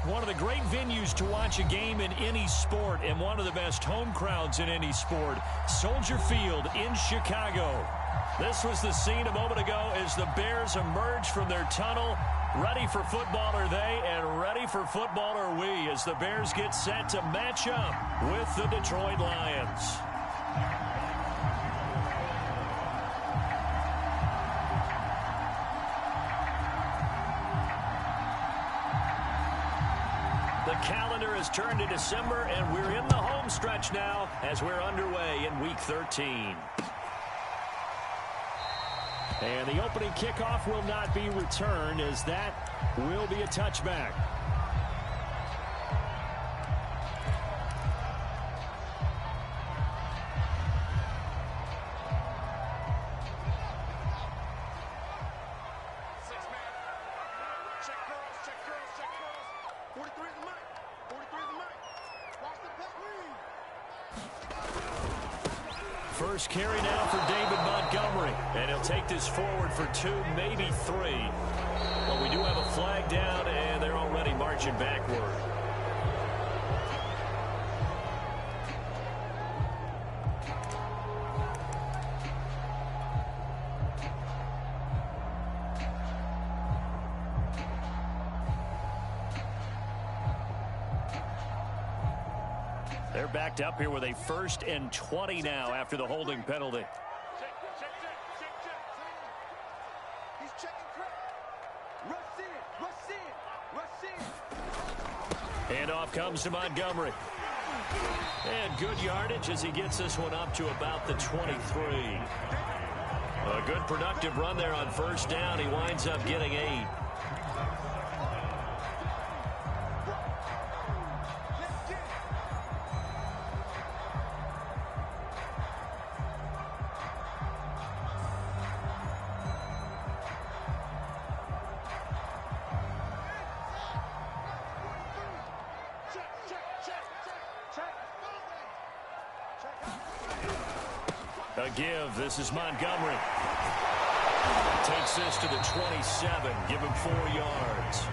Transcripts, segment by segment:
One of the great venues to watch a game in any sport and one of the best home crowds in any sport, Soldier Field in Chicago. This was the scene a moment ago as the Bears emerged from their tunnel. Ready for football are they, and ready for football are we as the Bears get set to match up with the Detroit Lions. The calendar has turned to December, and we're in the home stretch now as we're underway in Week 13. And the opening kickoff will not be returned, as that will be a touchback. First carry now for David Montgomery, and he'll take this forward for 2, maybe 3. But we do have a flag down, and they're already marching backward. They're backed up here with a 1st and 20 now after the holding penalty. He's checking rush in. Handoff comes to Montgomery. And good yardage as he gets this one up to about the 23. A good productive run there on 1st down. He winds up getting 8. A give. This is Montgomery. Takes this to the 27. Give him 4 yards.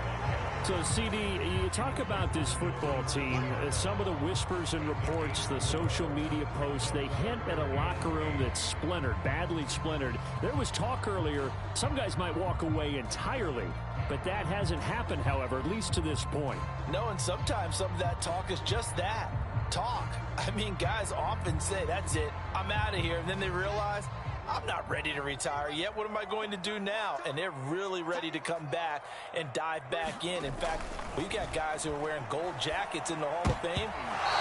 So, CD, you talk about this football team. Some of the whispers and reports, the social media posts, they hint at a locker room that's splintered, badly splintered. There was talk earlier, some guys might walk away entirely. But that hasn't happened, however, at least to this point. No, and sometimes some of that talk is just that. Talk. I mean, guys often say, that's it, I'm out of here. And then they realize, I'm not ready to retire yet. What am I going to do now? And they're really ready to come back and dive back in. In fact, we've got guys who are wearing gold jackets in the Hall of Fame.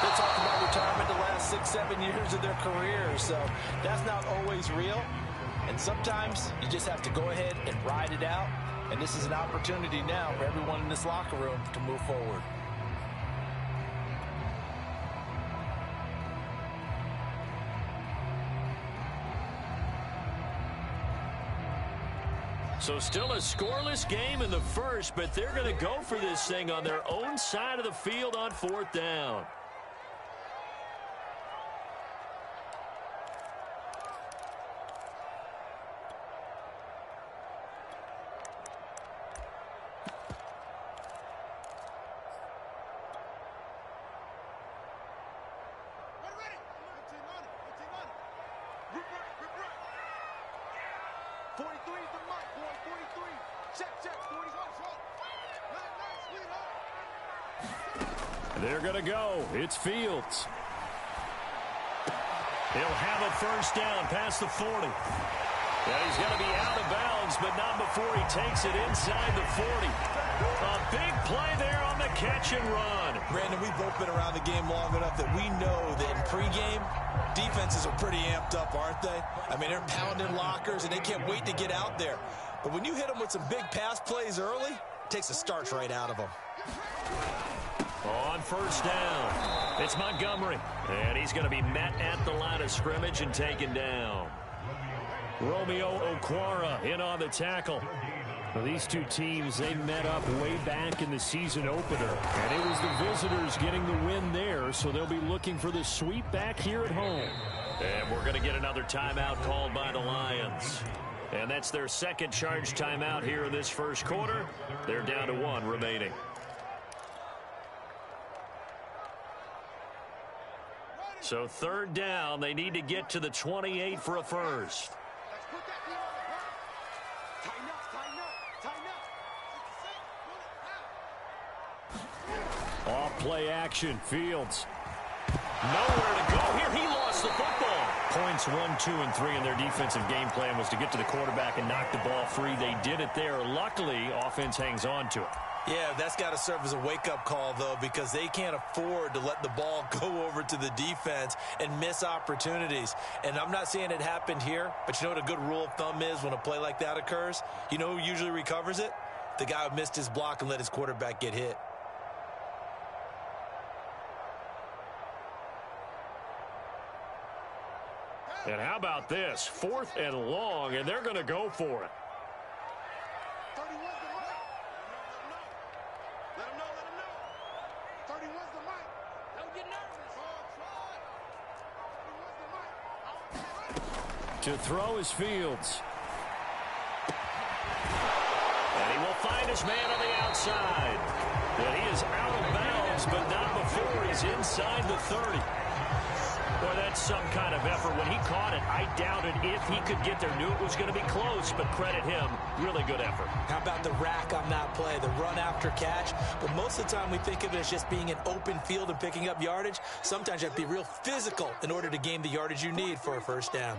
They're talking about retirement the last 6, 7 years of their career. So that's not always real. And sometimes you just have to go ahead and ride it out. And this is an opportunity now for everyone in this locker room to move forward. So still a scoreless game in the first, but they're going to go for this thing on their own side of the field on 4th down. They're going to go. It's Fields. He'll have a 1st down past the 40. Yeah, he's going to be out of bounds, but not before he takes it inside the 40. A big play there on the catch and run. Brandon, we've both been around the game long enough that we know that in pregame, defenses are pretty amped up, aren't they? I mean, they're pounding lockers, and they can't wait to get out there. But when you hit them with some big pass plays early, it takes the starch right out of them. On 1st down, it's Montgomery. And he's going to be met at the line of scrimmage and taken down. Romeo Okwara in on the tackle. Well, these two teams, they met up way back in the season opener. And it was the visitors getting the win there, so they'll be looking for the sweep back here at home. And we're going to get another timeout called by the Lions. And that's their 2nd charge timeout here in this 1st quarter. They're down to 1 remaining. So third down, they need to get to the 28 for a first. Off play action, Fields. Nowhere to go here. He lost the football. Points 1, 2, and 3 in their defensive game plan was to get to the quarterback and knock the ball free. They did it there. Luckily, offense hangs on to it. Yeah, that's got to serve as a wake-up call, though, because they can't afford to let the ball go over to the defense and miss opportunities. And I'm not saying it happened here, but you know what a good rule of thumb is when a play like that occurs? You know who usually recovers it? The guy who missed his block and let his quarterback get hit. And how about this? 4th and long, and they're going to go for it. To throw is Fields. And he will find his man on the outside. And he is out of bounds, but not before he's inside the 30. Boy, that's some kind of effort. When he caught it, I doubted if he could get there. Knew it was going to be close, but credit him. Really good effort. How about the rack on that play, the run after catch? But most of the time we think of it as just being an open field and picking up yardage. Sometimes you have to be real physical in order to gain the yardage you need for a first down.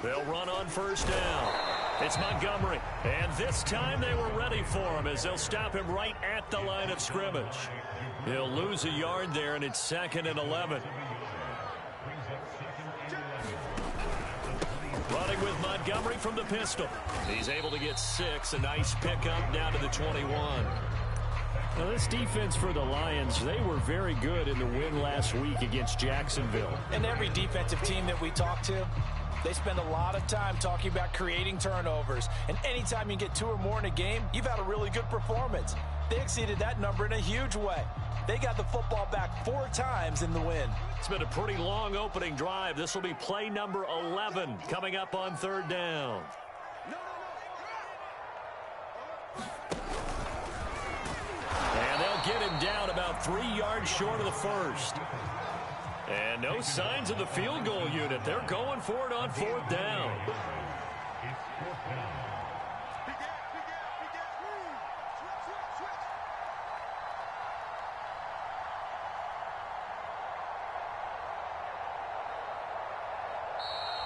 They'll run on first down. It's Montgomery. And this time they were ready for him as they'll stop him right at the line of scrimmage. He'll lose a yard there, and it's 2nd and 11. Running with Montgomery from the pistol. He's able to get 6. A nice pickup down to the 21. Now, this defense for the Lions, they were very good in the win last week against Jacksonville. And every defensive team that we talk to, they spend a lot of time talking about creating turnovers. And anytime you get 2 or more in a game, you've had a really good performance. They exceeded that number in a huge way. They got the football back 4 times in the win. It's been a pretty long opening drive. This will be play number 11 coming up on third down. And they'll get him down about 3 yards short of the first. And no signs of the field goal unit. They're going for it on 4th down.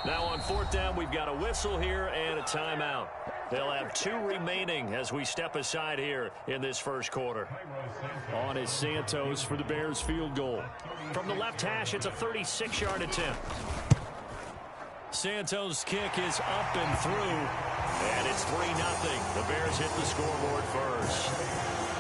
Now on 4th down, we've got a whistle here and a timeout. They'll have 2 remaining as we step aside here in this first quarter. On is Santos for the Bears field goal. From the left hash, it's a 36-yard attempt. Santos' kick is up and through, and it's 3-0. The Bears hit the scoreboard first.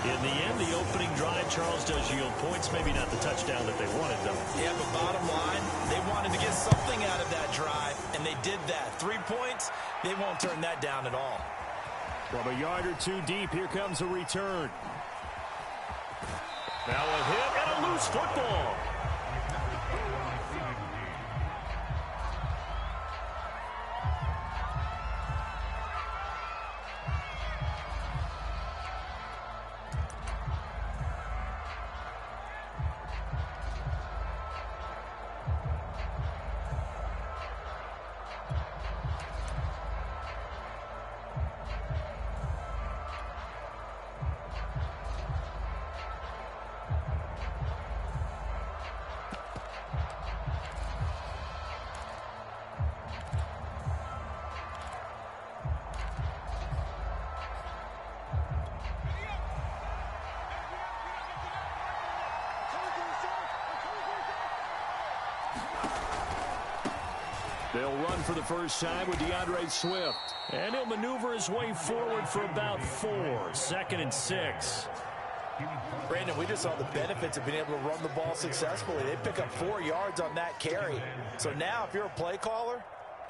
In the end, the opening drive, Charles, does yield points. Maybe not the touchdown that they wanted, though. Yeah, but bottom line, they wanted to get something out of that drive, and they did that. 3 points, they won't turn that down at all. From a yard or 2 deep, here comes a return. Now a hit and a loose football. They'll run for the first time with DeAndre Swift. And he'll maneuver his way forward for about 4. 2nd and 6. Brandon, we just saw the benefits of being able to run the ball successfully. They pick up 4 yards on that carry. So now if you're a play caller,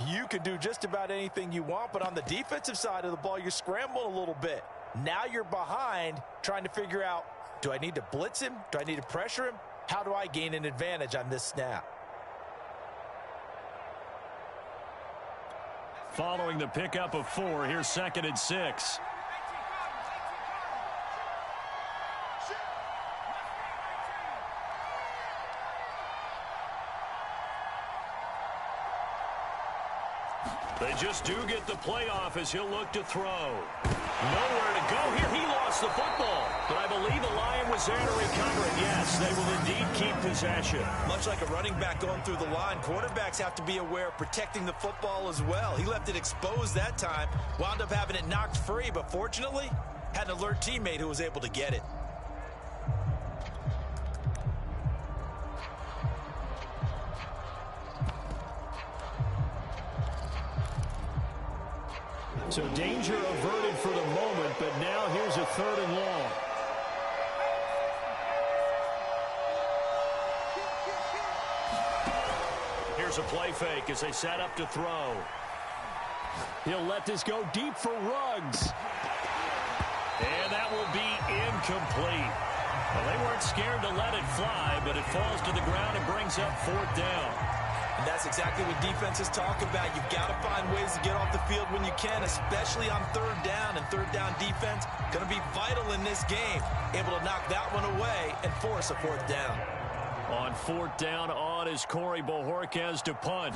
you can do just about anything you want. But on the defensive side of the ball, you're scrambling a little bit. Now you're behind trying to figure out, do I need to blitz him? Do I need to pressure him? How do I gain an advantage on this snap? Following the pickup of 4, here's 2nd and 6. They just do get the playoff as he'll look to throw. Nowhere to go here. He lost the football. But I believe the Lion was there to recover it. Yes, they will indeed keep possession. Much like a running back going through the line, quarterbacks have to be aware of protecting the football as well. He left it exposed that time, wound up having it knocked free, but fortunately, had an alert teammate who was able to get it. So danger averted for the moment, but now here's a 3rd and long. Here's a play fake as they set up to throw. He'll let this go deep for Ruggs. And that will be incomplete. Well, they weren't scared to let it fly, but it falls to the ground and brings up 4th down. And that's exactly what defenses talk about. You've got to find ways to get off the field when you can, especially on 3rd down. And 3rd down defense going to be vital in this game. Able to knock that one away and force a 4th down. On 4th down on is Corey Bojorquez to punt.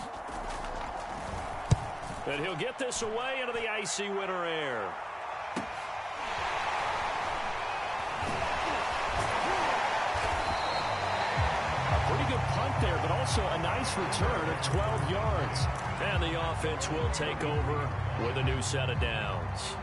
And he'll get this away into the icy winter air. Pretty good punt there, but also a nice return of 12 yards. And the offense will take over with a new set of downs.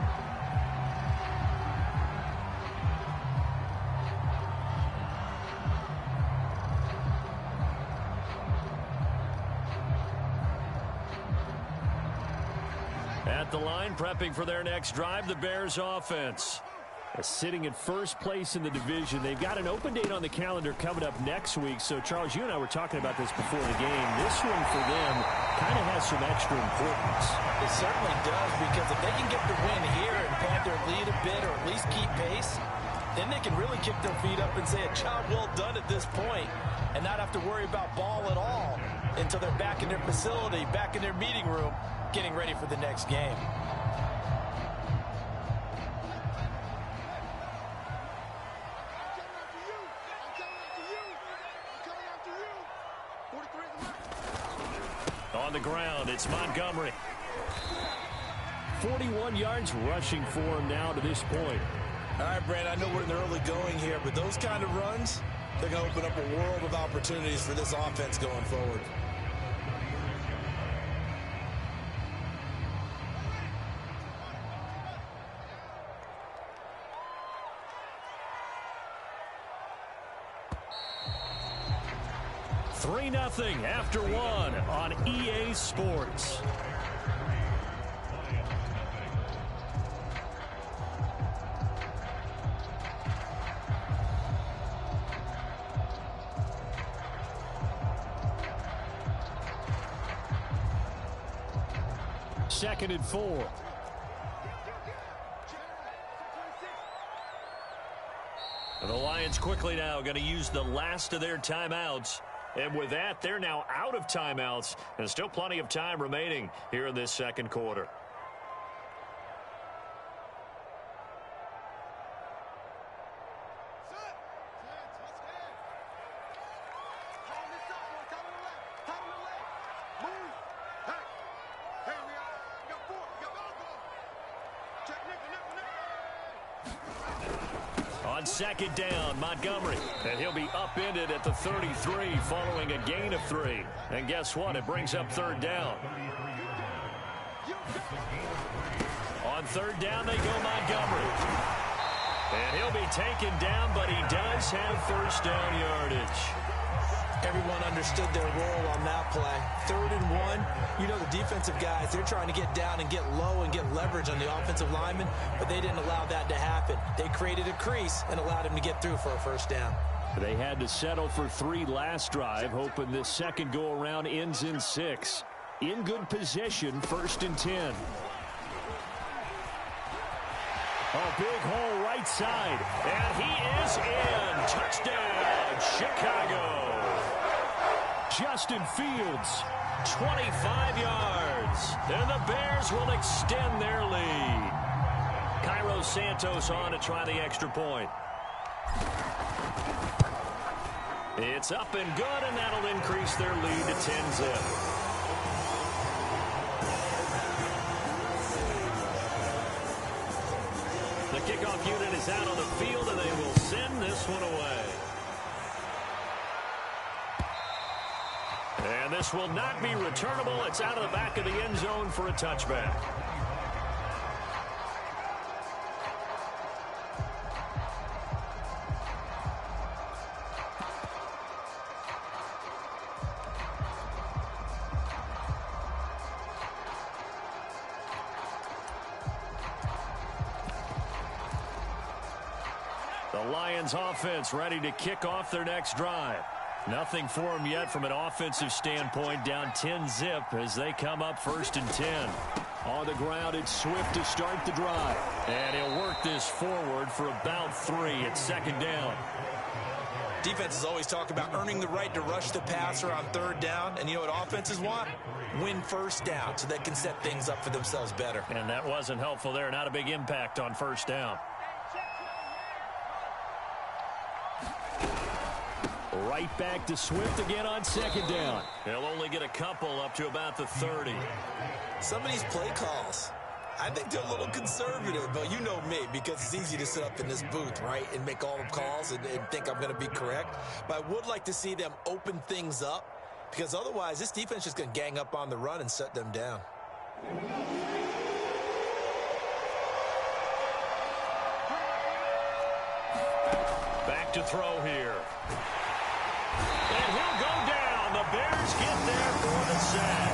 At the line, prepping for their next drive, the Bears offense. Sitting in 1st place in the division. They've got an open date on the calendar coming up next week. So, Charles, you and I were talking about this before the game. This one for them kind of has some extra importance. It certainly does, because if they can get the win here and pad their lead a bit or at least keep pace, then they can really kick their feet up and say a job well done at this point and not have to worry about ball at all until they're back in their facility, back in their meeting room, getting ready for the next game. On the ground, it's Montgomery. 41 yards rushing for him now to this point. All right, Brandon, I know we're in the early going here, but those kind of runs, they're going to open up a world of opportunities for this offense going forward. Nothing after one on EA Sports. Second and 4. And the Lions quickly now going to use the last of their timeouts. And with that, they're now out of timeouts. And still plenty of time remaining here in this 2nd quarter. On 2nd down, Montgomery. And he'll be upended at the 33 following a gain of 3. And guess what? It brings up 3rd down. On 3rd down, they go Montgomery. And he'll be taken down, but he does have 1st down yardage. Everyone understood their role on that play. 3rd and 1, you know the defensive guys, they're trying to get down and get low and get leverage on the offensive lineman, but they didn't allow that to happen. They created a crease and allowed him to get through for a 1st down. They had to settle for 3 last drive, hoping this second go-around ends in 6. In good position, 1st and 10. A big hole right side, and he is in. Touchdown, Chicago. Justin Fields, 25 yards. And the Bears will extend their lead. Cairo Santos on to try the extra point. It's up and good, and that'll increase their lead to 10-zip. The kickoff unit is out on the field, and they will send this one away. And this will not be returnable. It's out of the back of the end zone for a touchback. The Lions offense ready to kick off their next drive. Nothing for them yet from an offensive standpoint. Down 10-zip as they come up 1st and 10. On the ground, it's Swift to start the drive. And he'll work this forward for about 3 at 2nd down. Defenses always talk about earning the right to rush the passer on 3rd down. And you know what offenses want? Win 1st down so they can set things up for themselves better. And that wasn't helpful there. Not a big impact on 1st down. Right back to Swift again on 2nd down. He'll only get a couple up to about the 30. Some of these play calls, I think they're a little conservative, but you know me, because it's easy to sit up in this booth, right, and make all the calls and think I'm going to be correct. But I would like to see them open things up, because otherwise this defense is just going to gang up on the run and shut them down. Back to throw here. And he'll go down. The Bears get there for the sack.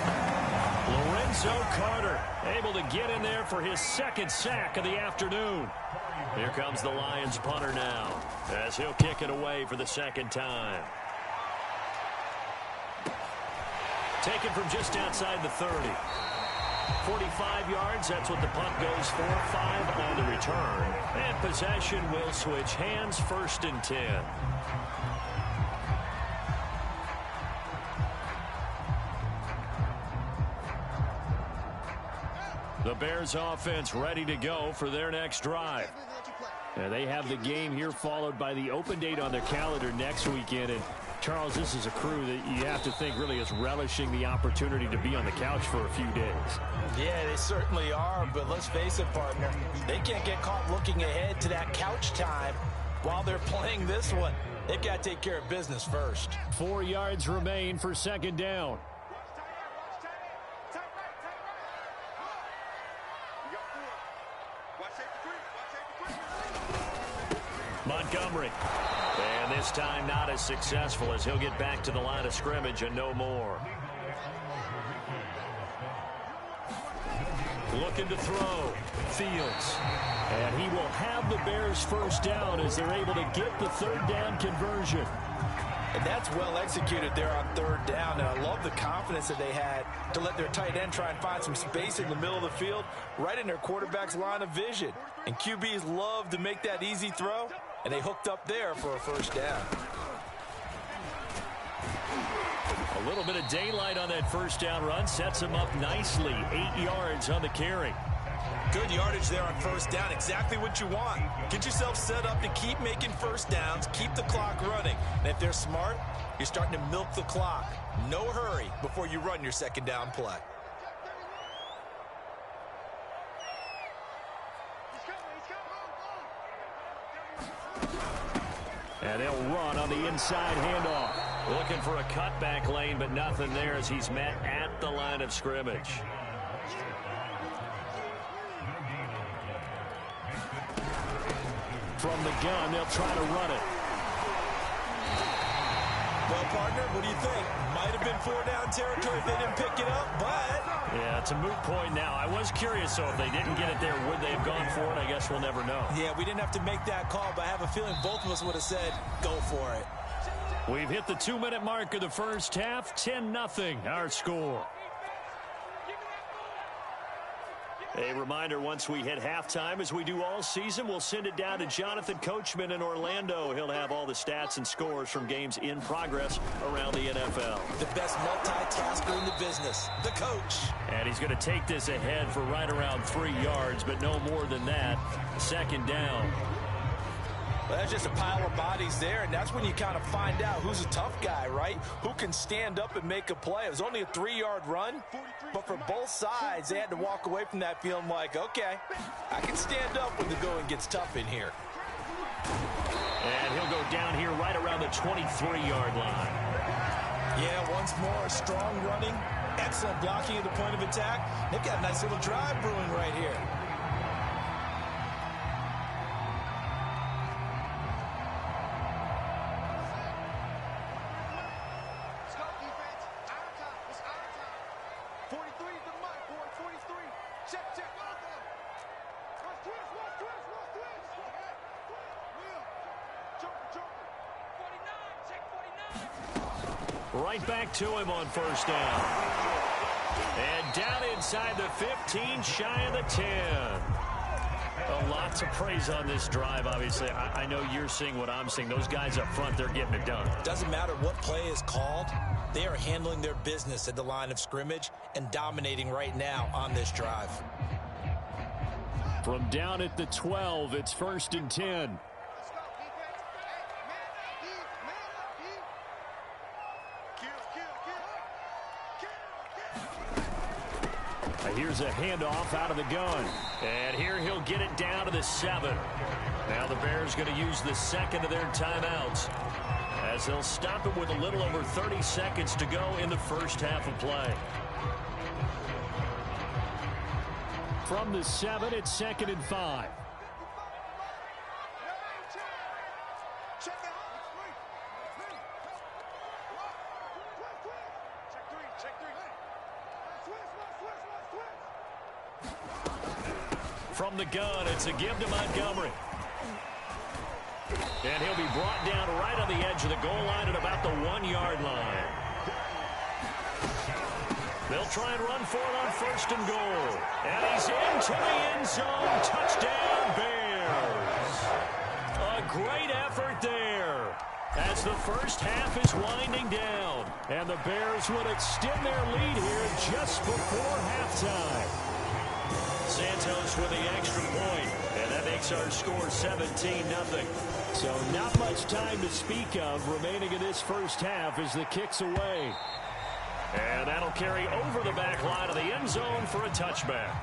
Lorenzo Carter able to get in there for his 2nd sack of the afternoon. Here comes the Lions punter now as he'll kick it away for the 2nd time. Taken from just outside the 30. 45 yards, that's what the punt goes for. 5 on the return. And possession will switch hands. 1st and 10. The Bears offense ready to go for their next drive. And they have the game here followed by the open date on their calendar next weekend. And Charles, this is a crew that you have to think really is relishing the opportunity to be on the couch for a few days. Yeah, they certainly are, but let's face it, partner. They can't get caught looking ahead to that couch time while they're playing this one. They've got to take care of business first. 4 yards remain for 2nd down. Montgomery. And this time not as successful as he'll get back to the line of scrimmage and no more. Looking to throw. Fields. And he will have the Bears 1st down as they're able to get the 3rd down conversion. And that's well executed there on 3rd down. And I love the confidence that they had to let their tight end try and find some space in the middle of the field, right in their quarterback's line of vision. And QBs love to make that easy throw, and they hooked up there for a 1st down. A little bit of daylight on that 1st down run sets him up nicely. 8 yards on the carry. Good yardage there on 1st down. Exactly what you want. Get yourself set up to keep making 1st downs, keep the clock running. And if they're smart, you're starting to milk the clock. No hurry before you run your 2nd down play. And they'll run on the inside handoff. Looking for a cutback lane, but nothing there as he's met at the line of scrimmage. From the gun, they'll try to run it. Well, partner, what do you think? Might have been 4 down territory if they didn't pick it up, but... Yeah, it's a moot point now. I was curious, so if they didn't get it there, would they have gone for it? I guess we'll never know. Yeah, we didn't have to make that call, but I have a feeling both of us would have said, go for it. We've hit the 2-minute mark of the 1st half. 10-0, our score. A reminder, once we hit halftime, as we do all season, we'll send it down to Jonathan Coachman in Orlando. He'll have all the stats and scores from games in progress around the NFL. The best multitasker in the business, the coach. And he's going to take this ahead for right around 3 yards, but no more than that. 2nd down. Well, that's just a pile of bodies there, and that's when you kind of find out who's a tough guy, right? Who can stand up and make a play. It was only a 3-yard run, but for both sides, they had to walk away from that feeling like, okay, I can stand up when the going gets tough in here. And he'll go down here right around the 23-yard line. Yeah, once more, strong running, excellent blocking at the point of attack. They've got a nice little drive brewing right here. Let's go, defense. Our time. It's our time. 43 is the mark, boy. 43. Check, check. Watch twist, watch twist, watch twist. Will. Joker, Joker. 49, check 49. Right back to him on first down. And down inside the 15, shy of the 10. A lot to praise on this drive, obviously. I know you're seeing what I'm seeing. Those guys up front, they're getting it done. Doesn't matter what play is called. They are handling their business at the line of scrimmage and dominating right now on this drive. From down at the 12, it's 1st and 10. Let's go, defense. Hey, man up, D. Kill. Here's a handoff out of the gun. And here he'll get it down to the 7. Now the Bears going to use the second of their timeouts, as they'll stop it with a little over 30 seconds to go in the first half of play. From the 7, it's 2nd and 5. Check it out. Check three. From the gun, it's a give to Montgomery. And he'll be brought down right on the edge of the goal line at about the 1-yard line. They'll try and run for it on 1st and goal. And he's into the end zone. Touchdown, Bears. A great effort there, as the first half is winding down. And the Bears would extend their lead here just before halftime. Santos with the extra point, and that makes our score 17-0. So not much time to speak of remaining in this first half as the kick's away. And that'll carry over the back line of the end zone for a touchback.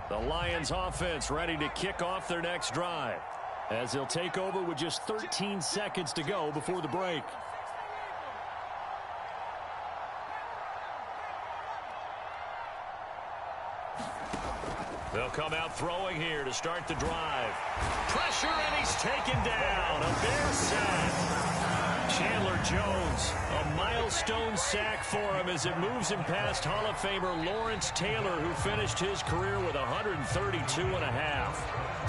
The Lions offense ready to kick off their next drive, as they'll take over with just 13 seconds to go before the break. They'll come out throwing here to start the drive. Pressure, and he's taken down. A Bear sack. Chandler Jones, a milestone sack for him as it moves him past Hall of Famer Lawrence Taylor, who finished his career with 132.5.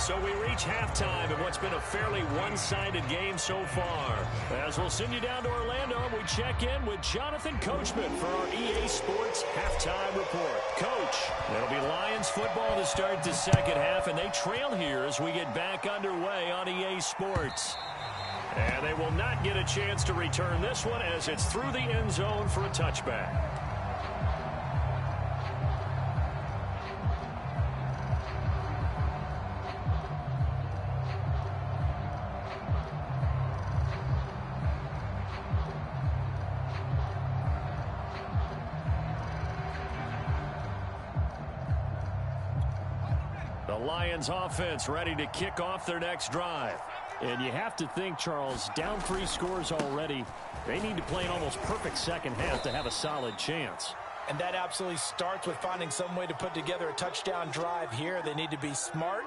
So we reach halftime in what's been a fairly one-sided game so far. As we'll send you down to Orlando, we check in with Jonathan Coachman for our EA Sports Halftime Report. Coach, it'll be Lions football to start the second half, and they trail here as we get back underway on EA Sports. And they will not get a chance to return this one as it's through the end zone for a touchback. The Lions offense ready to kick off their next drive. And you have to think, Charles, down 3 scores already. They need to play an almost perfect second half to have a solid chance. And that absolutely starts with finding some way to put together a touchdown drive here. They need to be smart,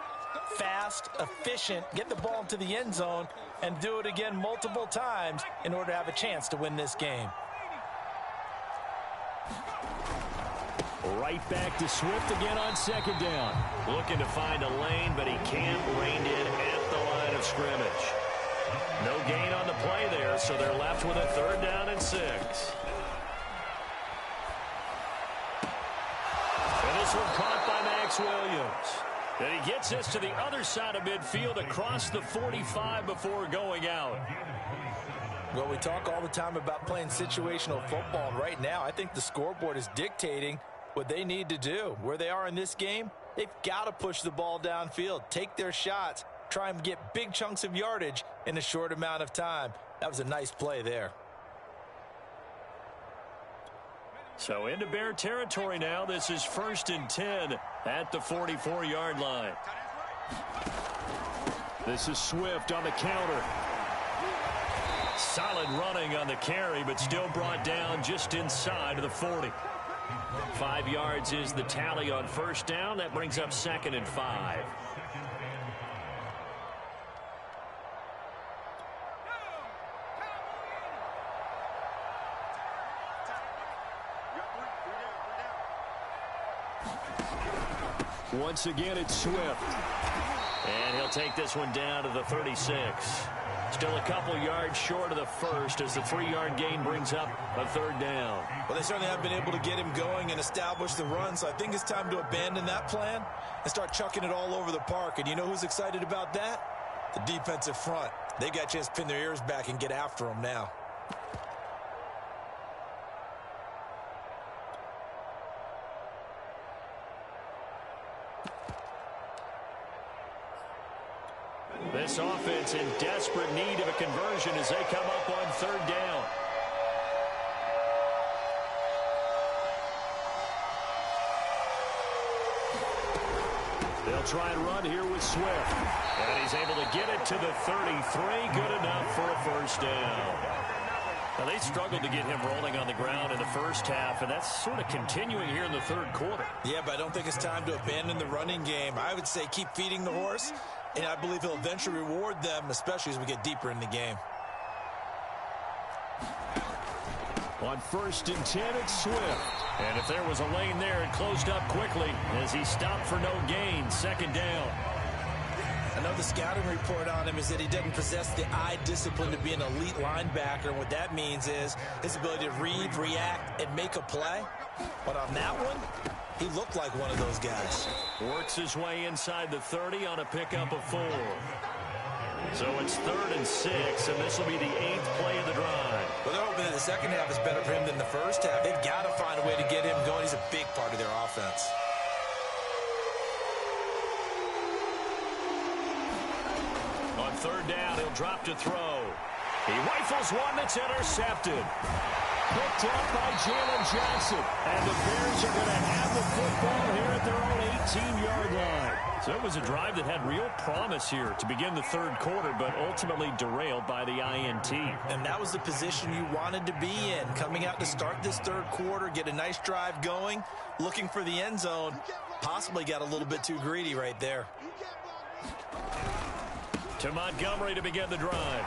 fast, efficient, get the ball into the end zone, and do it again multiple times in order to have a chance to win this game. Right back to Swift again on second down. Looking to find a lane, but he can't rein it at the line of scrimmage. No gain on the play there, so they're left with a 3rd down and 6. And this one caught by Max Williams. And he gets this to the other side of midfield across the 45 before going out. Well, we talk all the time about playing situational football. And right now, I think the scoreboard is dictating what they need to do. Where they are in this game, they've got to push the ball downfield, take their shots, try and get big chunks of yardage in a short amount of time. That was a nice play there. So into Bear territory now. This is 1st and 10 at the 44-yard line. This is Swift on the counter. Solid running on the carry, but still brought down just inside of the 40. 5 yards is the tally on 1st down. That brings up 2nd and 5. Once again, it's Swift. And he'll take this one down to the 36. Still a couple yards short of the 1st as the 3-yard gain brings up a 3rd down. Well, they certainly have been able to get him going and establish the run, so I think it's time to abandon that plan and start chucking it all over the park. And you know who's excited about that? The defensive front. They got a chance to pin their ears back and get after him now. This offense in desperate need of a conversion as they come up on 3rd down. They'll try and run here with Swift. And he's able to get it to the 33. Good enough for a 1st down. Now, they struggled to get him rolling on the ground in the 1st half, and that's sort of continuing here in the 3rd quarter. Yeah, but I don't think it's time to abandon the running game. I would say keep feeding the horse, and I believe he'll eventually reward them, especially as we get deeper in the game. On 1st and 10, it's Swift. And if there was a lane there, it closed up quickly as he stopped for no gain. 2nd down. I know the scouting report on him is that he doesn't possess the eye discipline to be an elite linebacker. And what that means is his ability to read, react, and make a play. But on that one, he looked like one of those guys. Works his way inside the 30 on a pickup of 4. So it's 3rd and 6, and this will be the 8th play of the drive. Well, they're hoping that the 2nd half is better for him than the 1st half. They've got to find a way to get him going. He's a big part of their offense. On 3rd down, he'll drop to throw. He rifles one that's intercepted. Picked up by Jalen Johnson. And the Bears are going to have the football here at their own 18-yard line. So it was a drive that had real promise here to begin the 3rd quarter, but ultimately derailed by the INT. And that was the position you wanted to be in. Coming out to start this 3rd quarter, get a nice drive going, looking for the end zone. Possibly got a little bit too greedy right there. To Montgomery to begin the drive.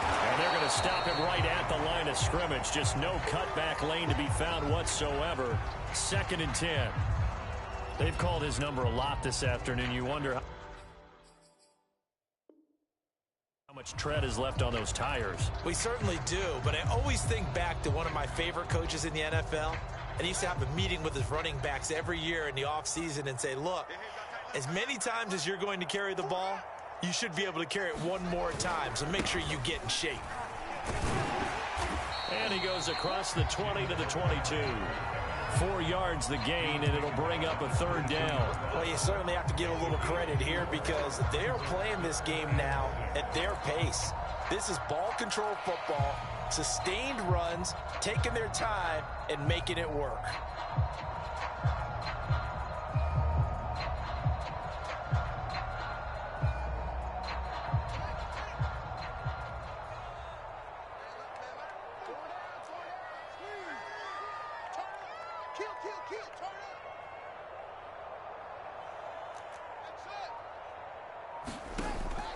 And they're going to stop him right at the line of scrimmage. Just no cutback lane to be found whatsoever. 2nd and 10. They've called his number a lot this afternoon. You wonder how much tread is left on those tires. We certainly do, but I always think back to one of my favorite coaches in the NFL. And he used to have a meeting with his running backs every year in the offseason and say, look, as many times as you're going to carry the ball, you should be able to carry it one more time, so make sure you get in shape. And he goes across the 20 to the 22. 4 yards the gain, and it'll bring up a 3rd down. Well, you certainly have to give a little credit here because they're playing this game now at their pace. This is ball control football, sustained runs, taking their time, and making it work.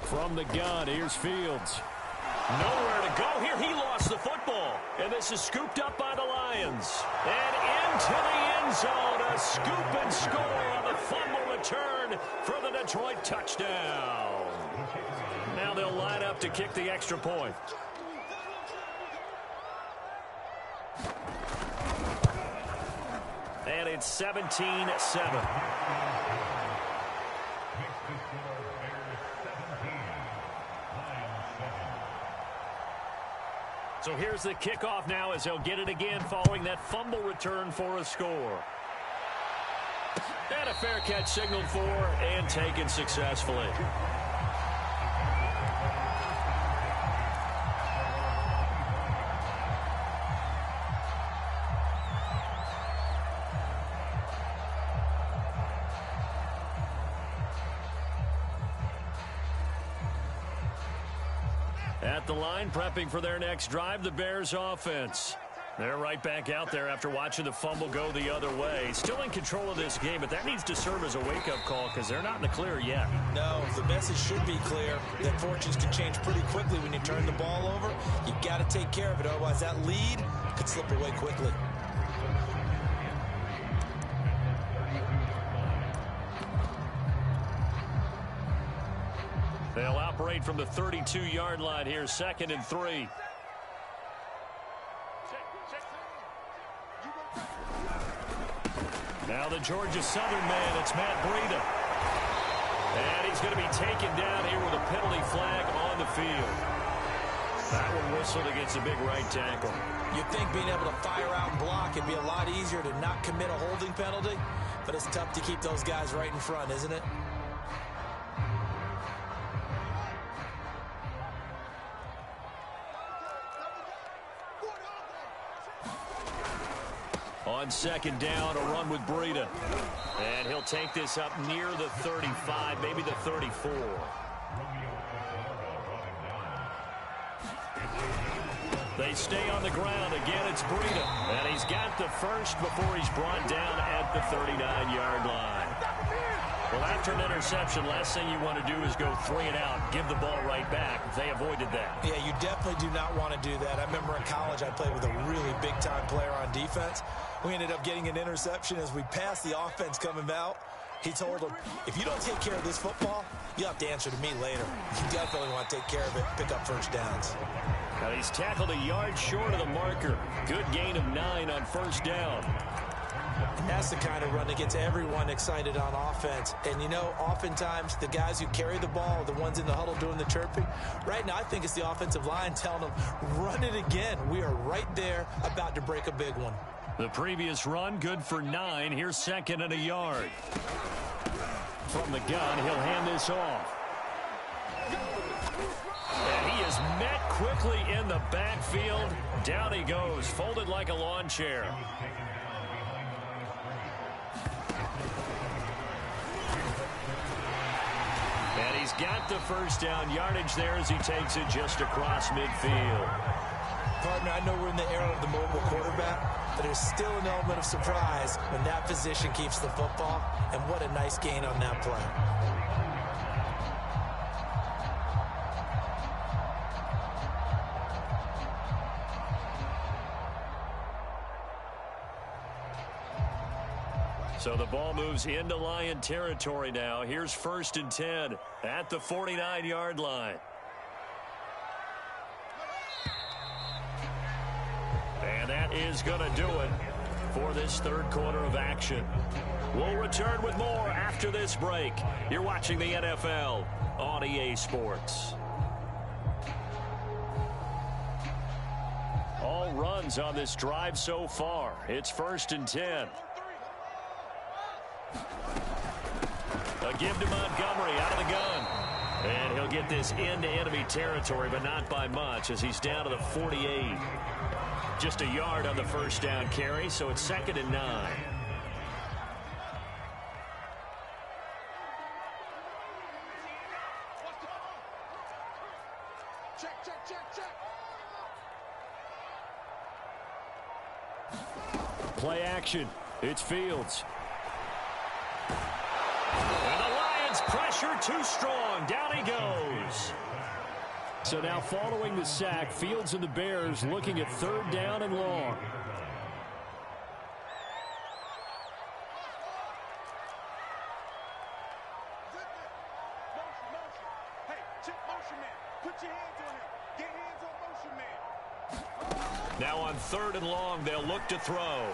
From the gun, here's Fields. Nowhere to go here. He lost the football. And this is scooped up by the Lions. And into the end zone. A scoop and score on the fumble return for the Detroit touchdown. Now they'll line up up to kick the extra point. And it's 17-7. So here's the kickoff now as they'll get it again following that fumble return for a score. And a fair catch signaled for and taken successfully. At the line, prepping for their next drive, the Bears offense. They're right back out there after watching the fumble go the other way. Still in control of this game, but that needs to serve as a wake-up call because they're not in the clear yet. No, the message should be clear that fortunes can change pretty quickly when you turn the ball over. You've got to take care of it, otherwise that lead could slip away quickly. They'll operate from the 32-yard line here, 2nd and 3. Now the Georgia Southern man, it's Matt Breida. And he's going to be taken down here with a penalty flag on the field. That one whistled against a big right tackle. You'd think being able to fire out and block it'd be a lot easier to not commit a holding penalty, but it's tough to keep those guys right in front, isn't it? On 2nd down, a run with Breida. And he'll take this up near the 35, maybe the 34. They stay on the ground. Again, it's Breida. And he's got the first before he's brought down at the 39-yard line. Well, after an interception, last thing you want to do is go 3 and out, give the ball right back. They avoided that. Yeah, you definitely do not want to do that. I remember in college I played with a really big-time player on defense. We ended up getting an interception as we passed the offense coming out. He told him, if you don't take care of this football, you'll have to answer to me later. You definitely want to take care of it, pick up first downs. Now he's tackled a yard short of the marker. Good gain of 9 on 1st down. And that's the kind of run that gets everyone excited on offense. And, you know, oftentimes the guys who carry the ball are the ones in the huddle doing the chirping. Right now, I think it's the offensive line telling them, run it again. We are right there about to break a big one. The previous run, good for 9. Here's 2nd and a yard. From the gun, he'll hand this off. And he is met quickly in the backfield. Down he goes, folded like a lawn chair. And he's got the first down yardage there as he takes it just across midfield. Partner, I know we're in the era of the mobile quarterback, but there's still an element of surprise when that position keeps the football, and what a nice gain on that play. So the ball moves into Lion territory now. Here's 1st and 10 at the 49-yard line. And that is going to do it for this 3rd quarter of action. We'll return with more after this break. You're watching the NFL on EA Sports. All runs on this drive so far. It's 1st and 10. A give to Montgomery out of the gun. And he'll get this into enemy territory, but not by much as he's down to the 48. Just a yard on the 1st down carry, so it's 2nd and 9. Check, check, check, check. Play action. It's Fields. And the Lions pressure too strong. Down he goes. So now following the sack, Fields and the Bears looking at 3rd down and long. Motion, motion. Hey, check motion man. Put your hands on him. Get hands on motion man. Now on 3rd and long, they'll look to throw.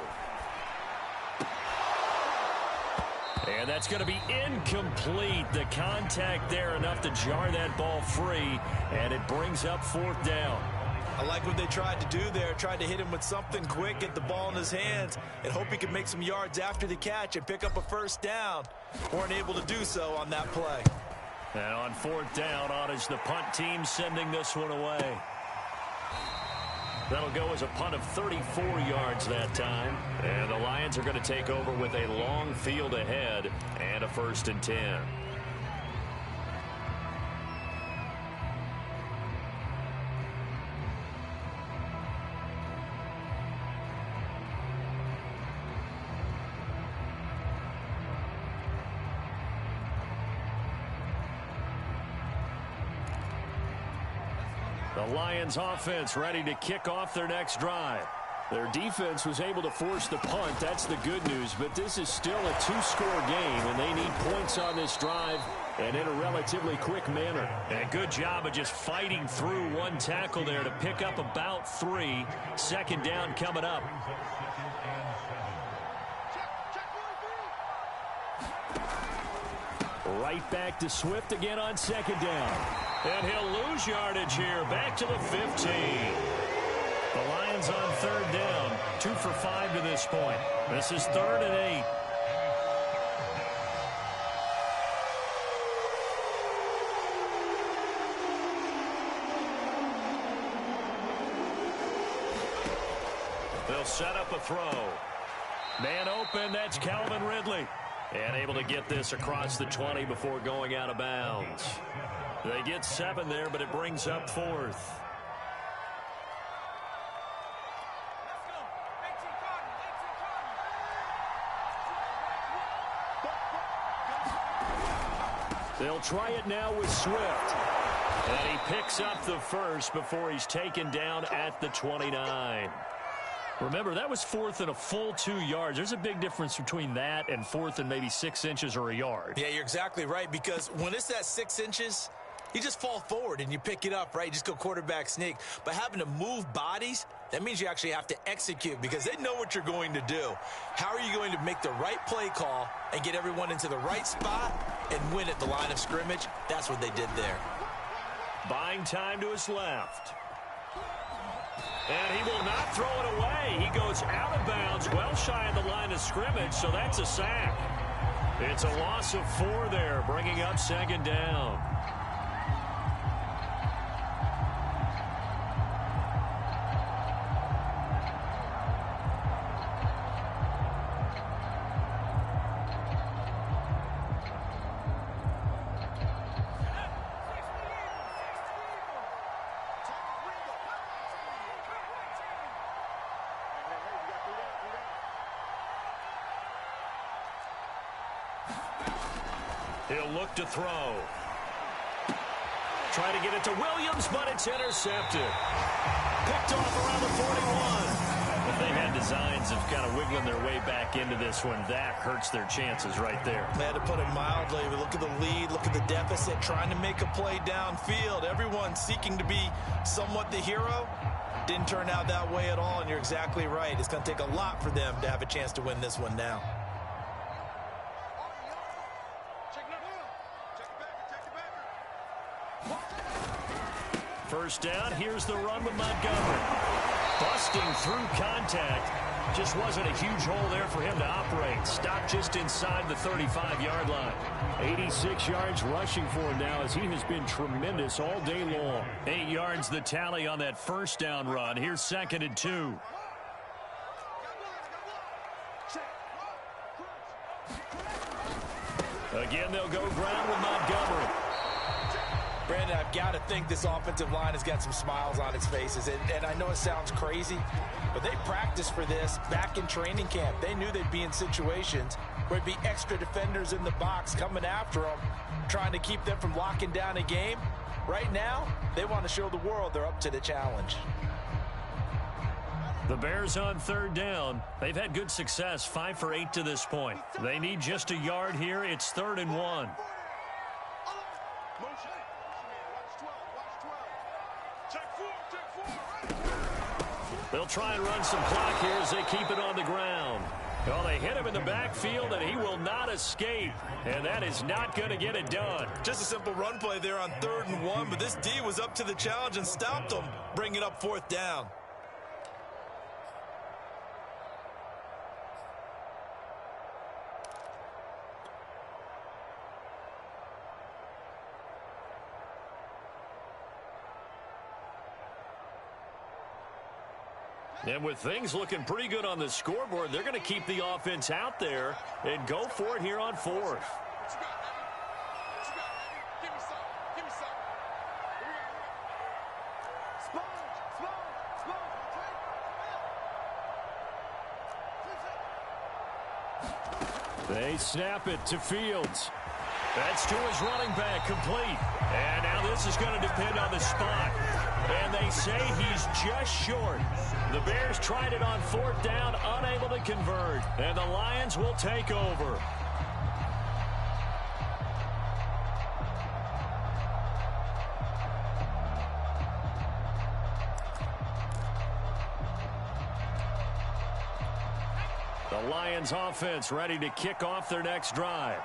And that's going to be incomplete. The contact there enough to jar that ball free, and it brings up 4th down. I like what they tried to do there. Tried to hit him with something quick, get the ball in his hands, and hope he could make some yards after the catch and pick up a 1st down. Weren't able to do so on that play. And on 4th down, on is the punt team sending this one away. That'll go as a punt of 34 yards that time. And the Lions are going to take over with a long field ahead and a 1st and 10. The Lions offense ready to kick off their next drive. Their defense was able to force the punt. That's the good news. But this is still a 2-score game, and they need points on this drive and in a relatively quick manner. And a good job of just fighting through one tackle there to pick up about 3. 2nd down coming up. Right back to Swift again on 2nd down. And he'll lose yardage here. Back to the 15. The Lions on 3rd down. 2 for 5 to this point. This is 3rd and 8. They'll set up a throw. Man open, that's Calvin Ridley. And able to get this across the 20 before going out of bounds. They get 7 there, but it brings up 4th. They'll try it now with Swift. And he picks up the 1st before he's taken down at the 29. Remember, that was 4th and a full 2 yards. There's a big difference between that and 4th and maybe 6 inches or a yard. Yeah, you're exactly right, because when it's at 6 inches, you just fall forward and you pick it up, right? You just go quarterback sneak. But having to move bodies, that means you actually have to execute because they know what you're going to do. How are you going to make the right play call and get everyone into the right spot and win at the line of scrimmage? That's what they did there. Buying time to his left. And he will not throw it away. He goes out of bounds, well shy of the line of scrimmage, so that's a sack. It's a loss of 4 there, bringing up 2nd down. He'll look to throw. Try to get it to Williams, but it's intercepted. Picked off around the 41. If they had designs of kind of wiggling their way back into this one, that hurts their chances right there. They had to put it mildly. But look at the lead, look at the deficit, trying to make a play downfield. Everyone seeking to be somewhat the hero. Didn't turn out that way at all, and you're exactly right. It's going to take a lot for them to have a chance to win this one now. First down, here's the run with Montgomery. Busting through contact. Just wasn't a huge hole there for him to operate. Stopped just inside the 35-yard line. 86 yards rushing for him now as he has been tremendous all day long. 8 yards the tally on that first down run. Here's 2nd and 2. Again, they'll go ground with Montgomery. Brandon, I've got to think this offensive line has got some smiles on its faces. And I know it sounds crazy, but they practiced for this back in training camp. They knew they'd be in situations where there'd be extra defenders in the box coming after them, trying to keep them from locking down a game. Right now, they want to show the world they're up to the challenge. The Bears on 3rd down. They've had good success, 5 for 8 to this point. They need just a yard here. It's 3rd and 1. They'll try and run some clock here as they keep it on the ground. Well, they hit him in the backfield, and he will not escape. And that is not going to get it done. Just a simple run play there on 3rd and 1, but this D was up to the challenge and stopped them, bringing up 4th down. And with things looking pretty good on the scoreboard, they're going to keep the offense out there and go for it here on 4th. They snap it to Fields. That's to his running back, complete. And now this is going to depend on the spot. And they say he's just short. The Bears tried it on 4th down, unable to convert. And the Lions will take over. The Lions offense ready to kick off their next drive.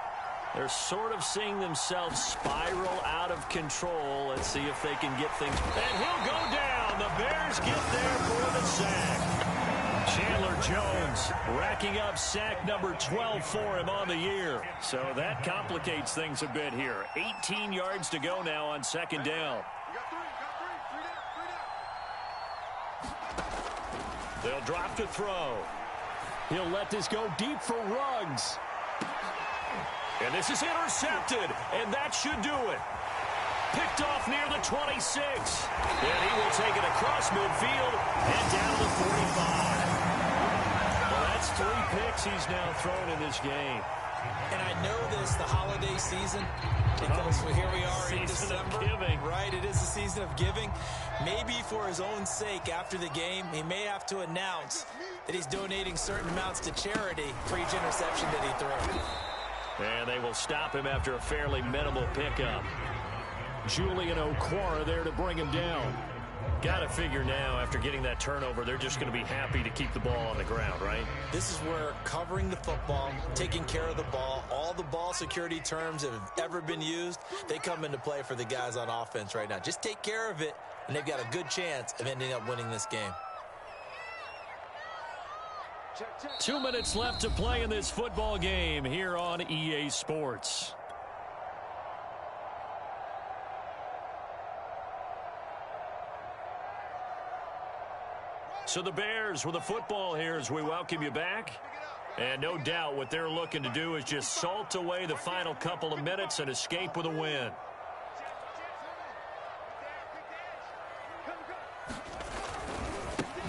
They're sort of seeing themselves spiral out of control. Let's see if they can get things. And he'll go down. The Bears get there for the sack. Chandler Jones racking up sack number 12 for him on the year. So that complicates things a bit here. 18 yards to go now on 2nd down. They'll drop to throw. He'll let this go deep for Ruggs. And this is intercepted, and that should do it. Picked off near the 26. And he will take it across midfield and down to the 45. Well, that's 3 picks he's now thrown in this game. And I know this, the holiday season, because here we are in December. Giving. Right, it is the season of giving. Maybe for his own sake after the game, he may have to announce that he's donating certain amounts to charity for each interception that he throws. And they will stop him after a fairly minimal pickup. Julian Okwara there to bring him down. Got to figure now, after getting that turnover, they're just going to be happy to keep the ball on the ground, right? This is where covering the football, taking care of the ball, all the ball security terms that have ever been used, they come into play for the guys on offense right now. Just take care of it, and they've got a good chance of ending up winning this game. 2 minutes left to play in this football game here on EA Sports. So the Bears with the football here as we welcome you back. And no doubt what they're looking to do is just salt away the final couple of minutes and escape with a win.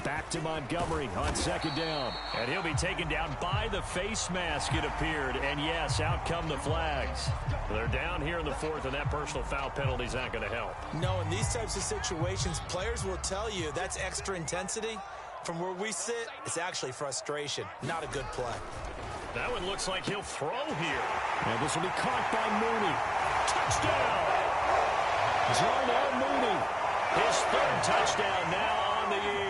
Back to Montgomery on 2nd down. And he'll be taken down by the face mask, it appeared. And yes, out come the flags. They're down here in the 4th, and that personal foul penalty is not going to help. No, in these types of situations, players will tell you that's extra intensity. From where we sit, it's actually frustration. Not a good play. That one looks like he'll throw here. And this will be caught by Mooney. Touchdown! Darnell Mooney. His 3rd touchdown now on the year.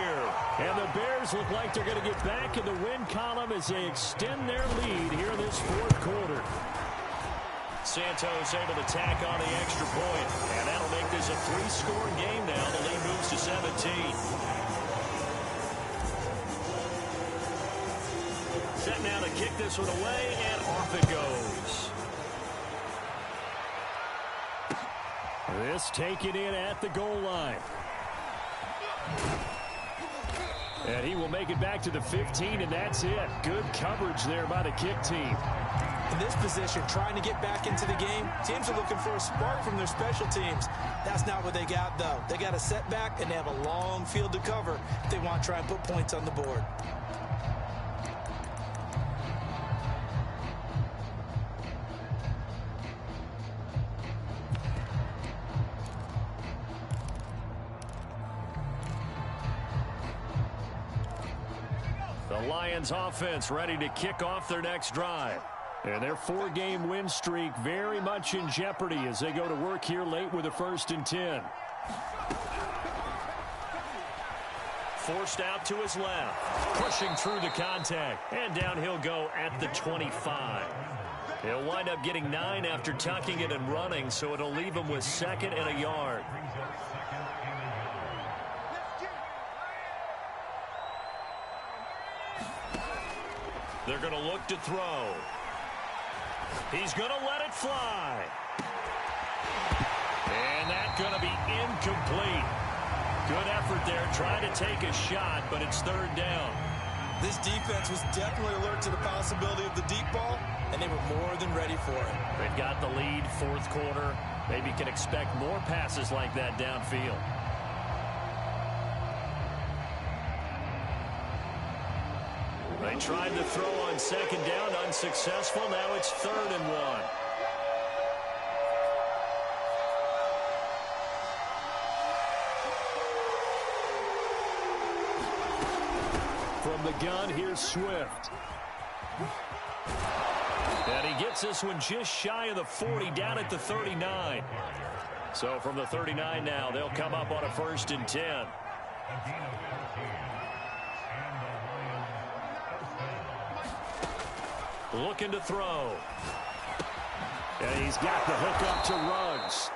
And the Bears look like they're going to get back in the win column as they extend their lead here in this 4th quarter. Santos able to tack on the extra point. And that'll make this a 3-score game now. The lead moves to 17. Set now to kick this one away, and off it goes. This taken in at the goal line. And he will make it back to the 15, and that's it. Good coverage there by the kick team. In this position, trying to get back into the game, teams are looking for a spark from their special teams. That's not what they got, though. They got a setback, and they have a long field to cover if they want to try and put points on the board. The Lions offense ready to kick off their next drive. And their 4-game win streak very much in jeopardy as they go to work here late with a 1st and 10. Forced out to his left. Pushing through the contact. And down he'll go at the 25. He'll wind up getting 9 after tucking it and running, so it'll leave him with 2nd and a yard. They're going to look to throw. He's going to let it fly. And that's going to be incomplete. Good effort there, trying to take a shot, but it's 3rd down. This defense was definitely alert to the possibility of the deep ball, and they were more than ready for it. They've got the lead, 4th quarter. Maybe can expect more passes like that downfield. They tried to throw on 2nd down, unsuccessful. Now it's 3rd and 1. From the gun, here's Swift. And he gets this one just shy of the 40, down at the 39. So from the 39 now, they'll come up on a 1st and 10. Looking to throw. And he's got the hook up to Ruggs.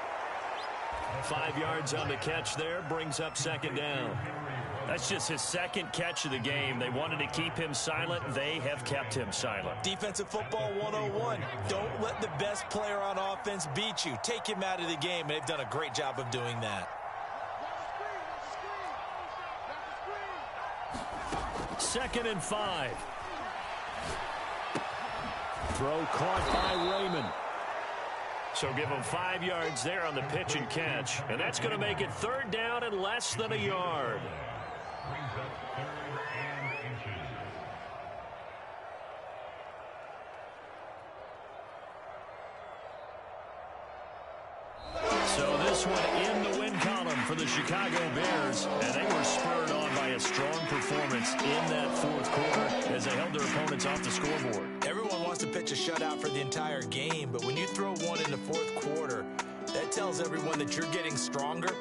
5 yards on the catch there, brings up 2nd down. That's just his 2nd catch of the game. They wanted to keep him silent. They have kept him silent. Defensive football 101. Don't let the best player on offense beat you. Take him out of the game, and they've done a great job of doing that. 2nd and 5. Throw caught by Raymond. So give him 5 yards there on the pitch and catch. And that's going to make it 3rd down and less than a yard. So this one in the win column for the Chicago Bears. And they were spurred on by a strong performance in that 4th quarter as they held their opponents off the scoreboard. Everyone wants to pitch a shutout for the entire game, but when you throw one in the 4th quarter, that tells everyone that you're getting stronger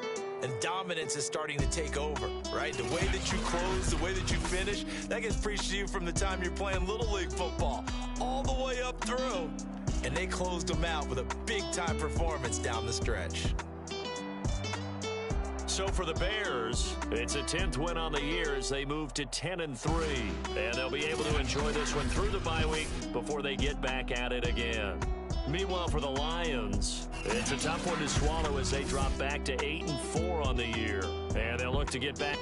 and dominance is starting to take over, right? The way that you close, the way that you finish, that gets preached to you from the time you're playing Little League football all the way up through. And they closed them out with a big-time performance down the stretch. So for the Bears, it's a 10th win on the year as they move to 10-3. And they'll be able to enjoy this one through the bye week before they get back at it again. Meanwhile, for the Lions, it's a tough one to swallow as they drop back to 8-4 on the year. And they'll look to get back.